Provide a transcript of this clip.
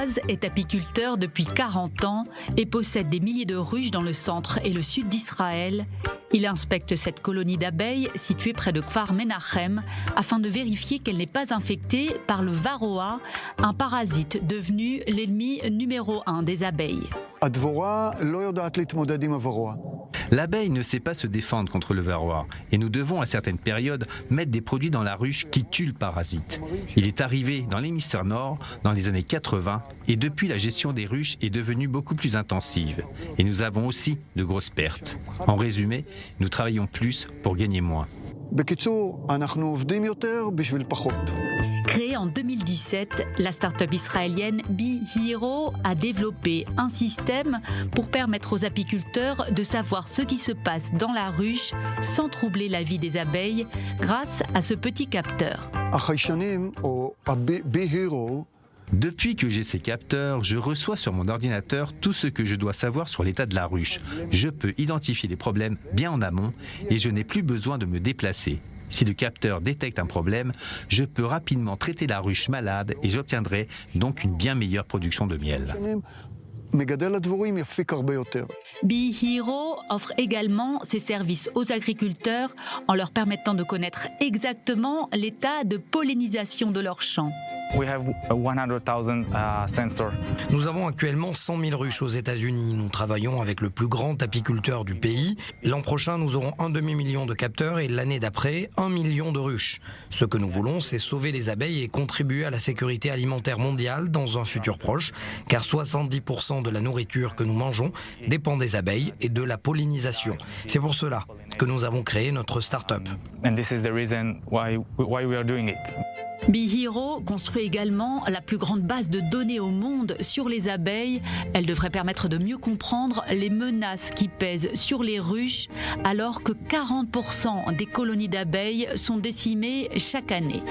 Boaz est apiculteur depuis 40 ans et possède des milliers de ruches dans le centre et le sud d'Israël. Il inspecte cette colonie d'abeilles située près de Kfar Menachem afin de vérifier qu'elle n'est pas infectée par le varroa, un parasite devenu l'ennemi numéro 1 des abeilles. L'abeille ne sait pas se défendre contre le varroa et nous devons à certaines périodes mettre des produits dans la ruche qui tuent le parasite. Il est arrivé dans l'hémisphère nord dans les années 80 et depuis la gestion des ruches est devenue beaucoup plus intensive et nous avons aussi de grosses pertes. En résumé, nous travaillons plus pour gagner moins. Créée en 2017, la start-up israélienne Bee Hero a développé un système pour permettre aux apiculteurs de savoir ce qui se passe dans la ruche sans troubler la vie des abeilles grâce à ce petit capteur. Depuis que j'ai ces capteurs, je reçois sur mon ordinateur tout ce que je dois savoir sur l'état de la ruche. Je peux identifier les problèmes bien en amont et je n'ai plus besoin de me déplacer. Si le capteur détecte un problème, je peux rapidement traiter la ruche malade et j'obtiendrai donc une bien meilleure production de miel. Bee Hero offre également ses services aux agriculteurs en leur permettant de connaître exactement l'état de pollinisation de leurs champs. We have 100,000 sensors. Nous avons actuellement 100 000 ruches aux États-Unis. Nous travaillons avec le plus grand apiculteur du pays. L'an prochain, nous aurons 1 demi-million de capteurs et l'année d'après, 1 million de ruches. Ce que nous voulons, c'est sauver les abeilles et contribuer à la sécurité alimentaire mondiale dans un futur proche, car 70% de la nourriture que nous mangeons dépend des abeilles et de la pollinisation. C'est pour cela que nous avons créé notre start-up. And this is the reason why we are doing it. Bee Hero construit également la plus grande base de données au monde sur les abeilles. Elle devrait permettre de mieux comprendre les menaces qui pèsent sur les ruches, alors que 40% des colonies d'abeilles sont décimées chaque année.